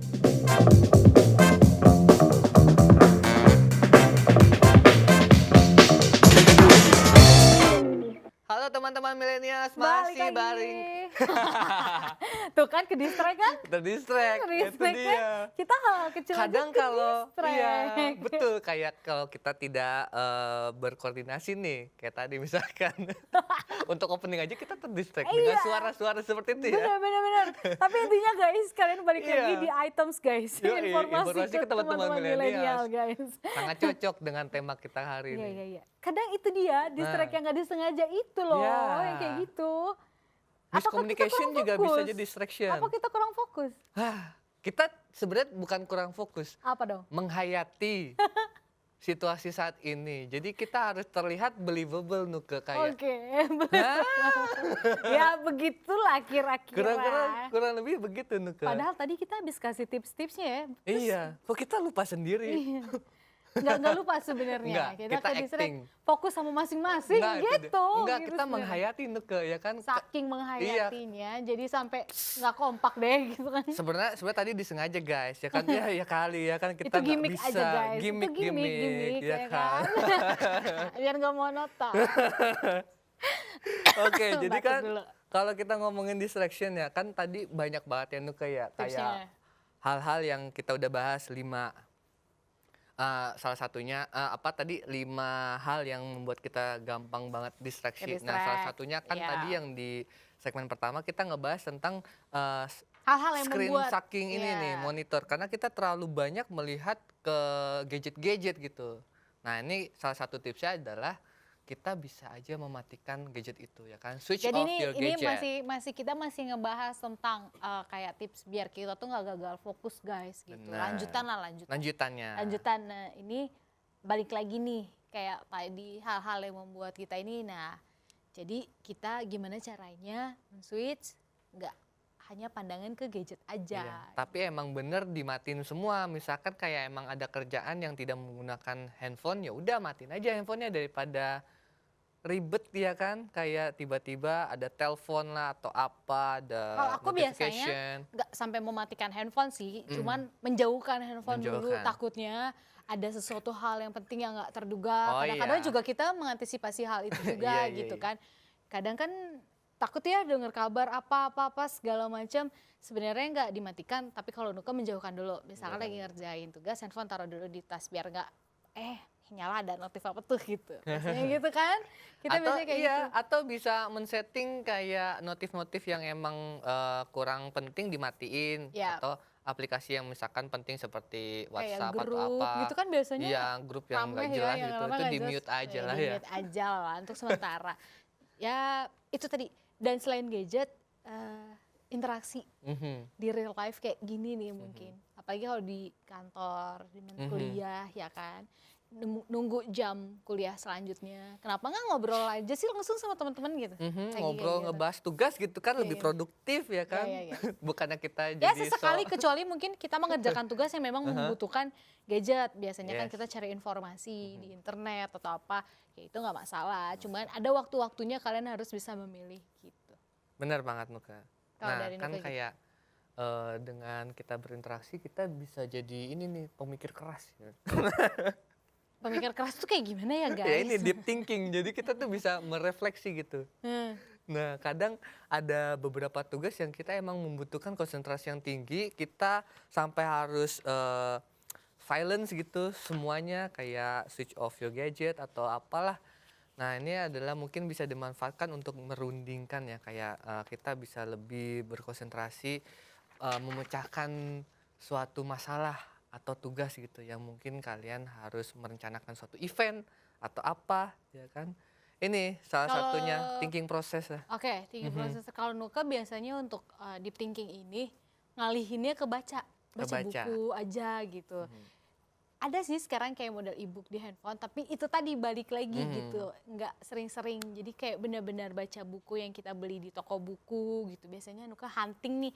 Halo teman-teman milenials, Balik masih lagi. bareng Tuh kan ke-distract kan? terdistract, itu Ke-distract dia. kan? Kita hal kecil aja Kadang kalau ke-distract. iya betul kayak kalau kita tidak berkoordinasi nih, kayak tadi misalkan untuk opening aja kita terdistract dengan Iya. suara-suara seperti itu ya. Benar. Tapi intinya guys, kalian balik Iya. lagi di items guys. Yoi, Informasi ke teman-teman teman-teman milenial guys. Sangat cocok dengan tema kita hari ini. Iya. Kadang itu dia, distract yang gak disengaja itu loh, Iya. yang kayak gitu. Apakah kita Miscommunication kurang juga bisa fokus? jadi distraction. Apa kita kurang fokus? Kita sebenarnya bukan kurang fokus, Apa dong? menghayati situasi saat ini. Jadi kita harus terlihat believable Nuke kayak. Oke, Nah, ya begitulah kira-kira. kurang lebih begitu Nuke. Padahal tadi kita habis kasih tips-tipsnya ya. Iya, kok kita lupa sendiri. Iya. Nggak lupa sebenarnya. Enggak, kita ke-distract, acting. fokus sama masing-masing Nah, itu dia. gitu. Enggak, gitu kita sebenarnya. menghayati Nuke ya kan. Saking menghayatinya, jadi sampai nggak kompak deh gitu kan. Sebenarnya tadi disengaja guys, ya kan ya kali ya kan kita Itu nggak gimmick bisa. aja guys, Gimmick, itu gimmick ya ya kan. Biar nggak monoton. Oke, jadi Batuk kan dulu. kalau kita ngomongin distraction ya kan tadi banyak banget ya Nuke ya Tipsnya. kayak hal-hal yang kita udah bahas 5 salah satunya apa tadi 5 hal yang membuat kita gampang banget distraksi. Nah, salah Ke-distract, satunya kan iya. tadi yang di segmen pertama kita ngebahas tentang Hal-hal yang screen membuat sucking ini iya. nih, monitor karena kita terlalu banyak melihat ke gadget-gadget gitu. Nah, ini salah satu tipsnya adalah kita bisa aja mematikan gadget itu ya kan. Switch Jadi off your ini gadget. kita masih ngebahas tentang kayak tips biar kita tuh nggak gagal fokus guys gitu. Benar. Lanjutannya. Lanjutan, nah ini balik lagi nih kayak tadi hal-hal yang membuat kita ini. Nah, jadi kita gimana caranya men-switch nggak hanya pandangan ke gadget aja. Iya, tapi emang bener dimatiin semua. Misalkan kayak emang ada kerjaan yang tidak menggunakan handphone, ya udah matiin aja handphonenya daripada ribet ya kan. Kayak tiba-tiba ada telepon lah atau apa, ada Kalau aku biasanya notification. nggak sampai mematikan handphone sih, cuman menjauhkan handphone dulu. Menjauhkan. Takutnya ada sesuatu hal yang penting yang nggak terduga. Oh, Kadang-kadang iya. juga kita mengantisipasi hal itu juga Iya, gitu iya. kan. Kadang kan takut ya dengar kabar apa segala macam. Sebenarnya nggak dimatikan, tapi kalau Nuka menjauhkan dulu. Misalkan lagi ngerjain tugas, handphone taruh dulu di tas biar nggak nyala ada notif apa tuh gitu. Biasanya gitu kan. Kita Atau biasanya kayak iya, gitu. atau bisa men-setting kayak notif-notif yang emang kurang penting dimatiin. Iya. Atau aplikasi yang misalkan penting seperti Kayak WhatsApp atau grup apa. gitu kan biasanya Iya, grup yang nggak rame jelas yang gitu, lama itu nggak di-mute jelas. aja lah ya. Di-mute aja lah untuk sementara. Ya itu tadi, dan selain gadget, interaksi Mhm. di real life kayak gini nih mungkin. Apalagi kalau di kantor, di kuliah ya kan. Nunggu jam kuliah selanjutnya. Kenapa nggak ngobrol aja sih langsung sama teman-teman gitu? Lagi Ngobrol kayak gitu. ngebahas tugas gitu kan lebih Iya. produktif ya kan. Iya. Bukannya kita Ya jadi sesekali kecuali mungkin kita mengerjakan tugas yang memang membutuhkan gadget. Biasanya kan Yes. kita cari informasi di internet atau apa, ya itu nggak masalah. Cuman ada waktu-waktunya kalian harus bisa memilih gitu. Benar banget Nuka. Kalau Nah dari kan Nuka kayak dengan kita berinteraksi kita bisa jadi ini nih pemikir keras ya. Pemikir keras tuh kayak gimana ya guys? Ya ini deep thinking, jadi kita tuh bisa merefleksi gitu. Hmm. Nah kadang ada beberapa tugas yang kita emang membutuhkan konsentrasi yang tinggi, kita sampai harus silence gitu semuanya, kayak switch off your gadget atau apalah. Nah ini adalah mungkin bisa dimanfaatkan untuk merundingkan ya, kayak kita bisa lebih berkonsentrasi memecahkan suatu masalah atau tugas gitu yang mungkin kalian harus merencanakan suatu event atau apa ya kan. Ini salah satunya thinking process lah. Oke, thinking proses. Kalau Nuka biasanya untuk deep thinking ini ngalihinnya ke baca buku aja gitu. Ada sih sekarang kayak model e-book di handphone, tapi itu tadi balik lagi gitu, nggak sering-sering. Jadi kayak benar-benar baca buku yang kita beli di toko buku gitu. Biasanya Nuka hunting nih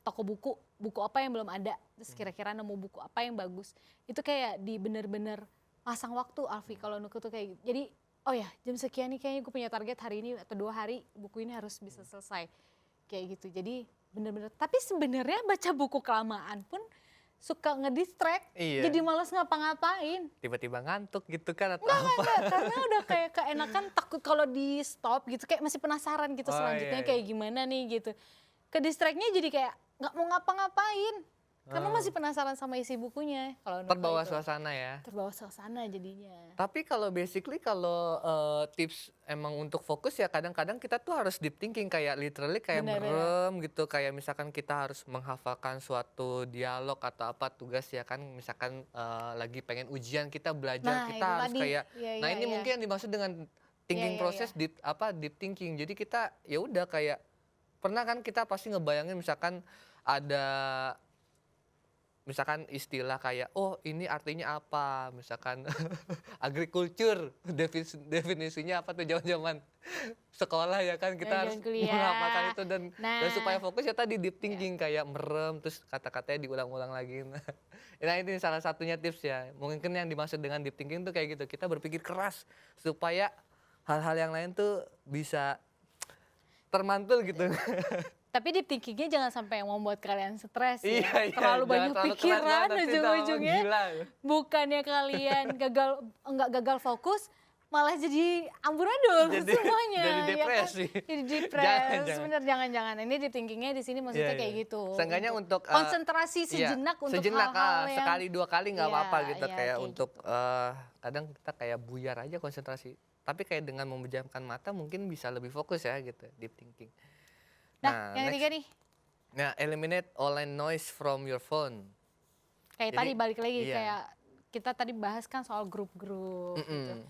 toko buku apa yang belum ada, terus kira-kira nemu buku apa yang bagus. Itu kayak di benar-benar pasang waktu Alfi kalau Nuka tuh kayak gitu. Jadi oh ya jam sekian nih kayaknya gue punya target hari ini atau 2 hari buku ini harus bisa selesai kayak gitu. Jadi bener-bener. Tapi sebenarnya baca buku kelamaan pun suka ngedistract, Iya. jadi malas ngapa-ngapain. Tiba-tiba ngantuk gitu kan atau Enggak, apa. enggak, karena udah kayak keenakan takut kalau di stop gitu, kayak masih penasaran gitu Oh, selanjutnya iya, kayak gimana nih gitu. Ke distract-nya jadi kayak nggak mau ngapa-ngapain, karena Oh. masih penasaran sama isi bukunya. Kalau Nuka Terbawa itu suasana ya. terbawa suasana jadinya. Tapi kalau basically kalau tips emang untuk fokus ya kadang-kadang kita tuh harus deep thinking kayak literally kayak Benar-benar. merem gitu kayak misalkan kita harus menghafalkan suatu dialog atau apa tugas ya kan misalkan lagi pengen ujian kita belajar Nah, kita itu harus tadi. kayak Iya, nah iya, ini iya. mungkin yang dimaksud dengan thinking iya, proses iya. deep thinking jadi kita ya udah kayak pernah kan kita pasti ngebayangin misalkan ada misalkan istilah kayak oh ini artinya apa misalkan agriculture definisinya apa tuh zaman-zaman sekolah ya kan kita harus Zaman kuliah. menghafalkan itu dan Nah. supaya fokus ya tadi deep thinking kayak merem terus kata-katanya diulang-ulang lagi nah ini salah satunya tips ya mungkin yang dimaksud dengan deep thinking tuh kayak gitu kita berpikir keras supaya hal-hal yang lain tuh bisa termantul gitu. Tapi deep thinking-nya jangan sampai yang membuat kalian stres ya. Iya, iya, Terlalu jangan banyak terlalu keras pikiran banget, nanti ujung-ujungnya. gila. Bukannya kalian enggak gagal fokus, malah jadi amburadul Jadi- semuanya. jadi ya kan? depresi. Jadi depres. Jangan. Bener jangan. Ini deep thinking-nya di sini maksudnya Iya, kayak iya. gitu. Seenggaknya untuk konsentrasi iya, sejenak untuk sejenak, hal-hal yang sekali dua kali nggak Iya, apa-apa gitu iya, kayak kayak untuk kadang kita kayak buyar aja konsentrasi tapi kayak dengan memejamkan mata mungkin bisa lebih fokus ya gitu deep thinking. Nah, yang next. ketiga nih, Nah, eliminate online noise from your phone. kayak Jadi, tadi balik lagi iya. kayak kita tadi bahas kan soal grup-grup gitu. Mm-mm.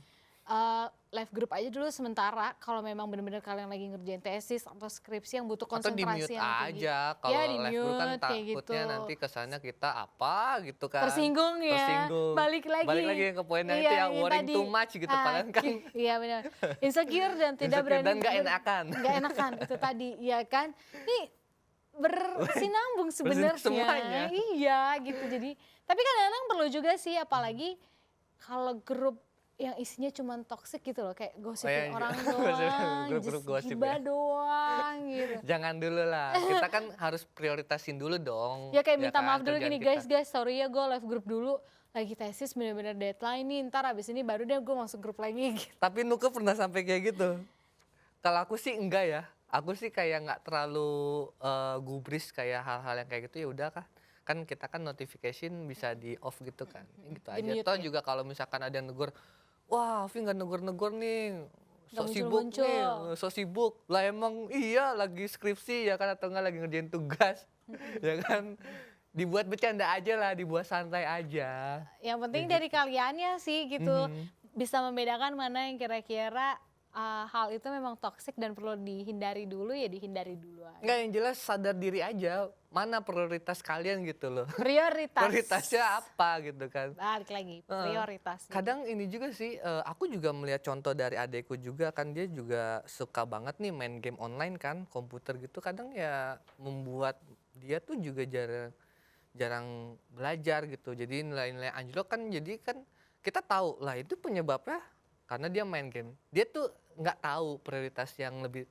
Live group aja dulu sementara kalau memang benar-benar kalian lagi ngerjain tesis atau skripsi yang butuh Atau di konsentrasi mute yang tinggi. aja kalau Ya, live group kan di-mute, kayak takutnya gitu. nanti kesannya kita apa gitu kan. Tersinggung ya. Tersinggung. Balik lagi. Balik lagi ke poinnya itu Iya, ya yang worrying tadi. too much gitu padahal kan Iya benar. Insecure dan tidak insecure berani. dan nggak enakan. Nggak enakan itu tadi, ya kan? Nih bersinambung sebenarnya. semuanya. Iya gitu. Jadi tapi kadang-kadang perlu juga sih apalagi kalau grup yang isinya cuma toxic gitu loh kayak gosipin iya, orang gosip- doang, grup-grup just gosip gibah ya. doang gitu. Jangan dulu lah. Kita kan harus prioritasin dulu dong. Ya kayak minta kan, maaf dulu kerjaan gini kita. guys sorry ya gue live grup dulu lagi tesis bener-bener deadline nih ntar abis ini baru deh gue masuk grup lagi gitu. Tapi Nuke pernah sampai kayak gitu? Kalau aku sih enggak ya. Aku sih kayak nggak terlalu gubris kayak hal-hal yang kayak gitu ya udah kah. Kan kita kan notification bisa di off gitu kan. Gitu aja. Di-mute Toh ya? juga kalau misalkan ada yang negur, wah Afi nggak negur-negur nih. Sok Nggak sibuk muncul-muncul. nih, sok sibuk. Lah emang iya lagi skripsi ya kan atau enggak lagi ngerjain tugas. Ya kan. Dibuat bercanda aja lah, dibuat santai aja. Yang penting dari kaliannya sih gitu Mhm. bisa membedakan mana yang kira-kira hal itu memang toxic dan perlu dihindari dulu ya dihindari dulu aja. Enggak yang jelas sadar diri aja mana prioritas kalian gitu loh. Prioritas. Prioritasnya apa gitu kan. Balik lagi prioritas. Kadang ini juga sih aku juga melihat contoh dari adekku juga kan dia juga suka banget nih main game online kan komputer gitu kadang ya membuat dia tuh juga jarang belajar gitu jadi nilai-nilai anjlok kan jadi kan kita tahu lah itu penyebabnya karena dia main game dia tuh nggak tahu prioritas yang lebih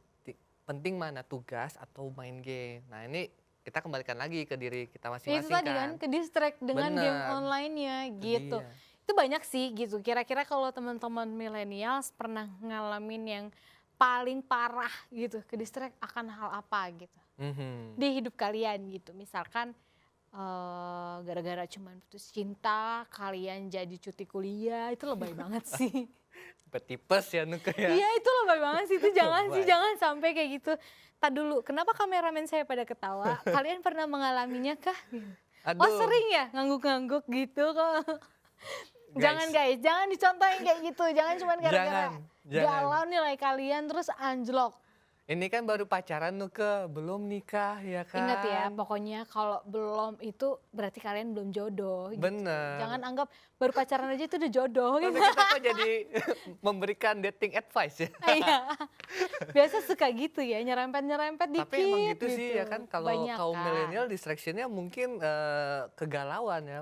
penting mana tugas atau main game nah ini kita kembalikan lagi ke diri kita itu masing-masing tadi kan ke distract dengan game Bener. online-nya gitu. dia. Itu banyak sih gitu. Kira-kira kalau teman-teman milenials pernah ngalamin yang paling parah gitu, ke distract akan hal apa gitu Mhm. di hidup kalian gitu. Misalkan gara-gara cuman putus cinta, kalian jadi cuti kuliah, itu lebay banget sih. Petipes ya Nuke ya. Iya itu lebay banget sih, itu jangan sih, Lebay. jangan sampai kayak gitu. Tad dulu, kenapa kameramen saya pada ketawa? Kalian pernah mengalaminya kah? Oh Aduh. sering ya ngangguk-ngangguk gitu kok. Guys. Jangan guys, jangan dicontohin kayak gitu. Jangan cuma gara-gara Jangan. galau nilai kalian terus anjlok. Ini kan baru pacaran Nuke, belum nikah ya kan. Ingat ya, pokoknya kalau belum itu berarti kalian belum jodoh. Gitu. Bener. Jangan anggap baru pacaran aja itu udah jodoh. Tapi Gitu. kita kok jadi memberikan dating advice ya. Iya. Biasa suka gitu ya, nyerempet-nyerempet dikit. Tapi emang gitu sih ya kan kalau Banyak kaum kan. milenial distraction-nya mungkin kegalauan ya.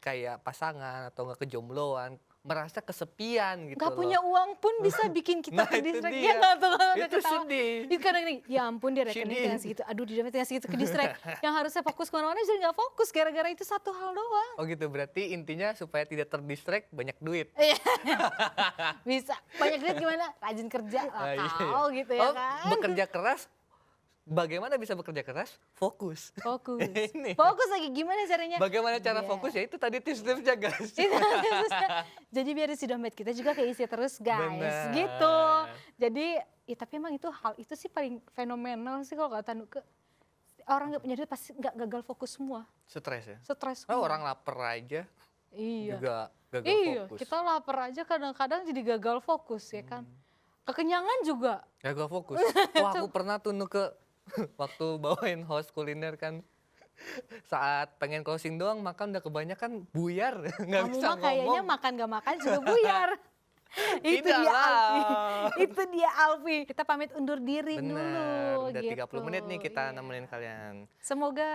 Kayak pasangan atau enggak kejombloan. merasa kesepian gitu Nggak loh. punya uang pun bisa bikin kita Nah, itu ke-distract. dia. Ya nggak tuh kalau udah Itu ketawa. sedih. Itu kadang nih, ya ampun dia rekening Sedih. tinggal segitu, aduh di dompet tinggal segitu ke-distract. Yang harusnya fokus kemana-mana jadi nggak fokus gara-gara itu satu hal doang. Oh gitu, berarti intinya supaya tidak terdistract banyak duit. Iya. Bisa. Banyak duit gimana? Rajin kerja lah Ah, iya, iya. kau gitu ya Oh, kan. bekerja keras, bagaimana bisa bekerja keras? Fokus. Fokus. Ini. Fokus lagi gimana caranya? Bagaimana cara Iya. fokus ya itu tadi tips-tipsnya guys. Itu jadi biar isi dompet kita juga keisi terus guys Benar. gitu. Jadi ya tapi emang itu hal itu sih paling fenomenal sih kalau kata Nuke. Orang nggak punya duit pasti nggak gagal fokus semua, Stres ya. stres Oh, semua. orang lapar aja Iya. juga gagal Iya, fokus. kita lapar aja kadang-kadang jadi gagal fokus ya kan. Kekenyangan juga. Gagal fokus. Wah, aku pernah tuh ke waktu bawain host kuliner kan. Saat pengen closing doang makan udah kebanyakan buyar. Nggak Kamu bisa mah kayaknya ngomong. makan gak makan juga buyar. Itu Tidak dia lah. Alfi. Itu dia Alfi. Kita pamit undur diri Bener, dulu. udah 30 gitu. menit nih kita Iya. nemenin kalian. Semoga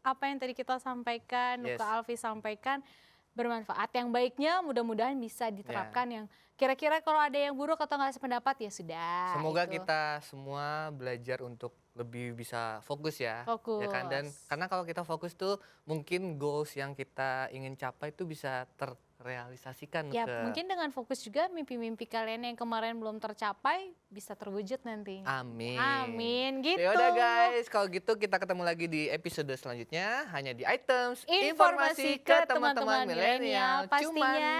apa yang tadi kita sampaikan, Yes. Nuka Alfi sampaikan bermanfaat. Yang baiknya mudah-mudahan bisa diterapkan. Yang kira-kira kalau ada yang buruk atau nggak sependapat ya sudah. Semoga itu. kita semua belajar untuk lebih bisa fokus ya. Ya kan? Dan Fokus. karena kalau kita fokus tuh mungkin goals yang kita ingin capai itu bisa terrealisasikan Ya ke mungkin dengan fokus juga mimpi-mimpi kalian yang kemarin belum tercapai bisa terwujud nantinya. Amin. Amin gitu. Ya udah guys, kalau gitu kita ketemu lagi di episode selanjutnya hanya di items Informasi ke teman-teman milenial pastinya.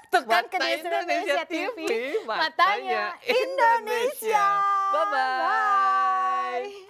Tuh kan Mata ke Indonesia TV, matanya Indonesia. Bye-bye. Bye.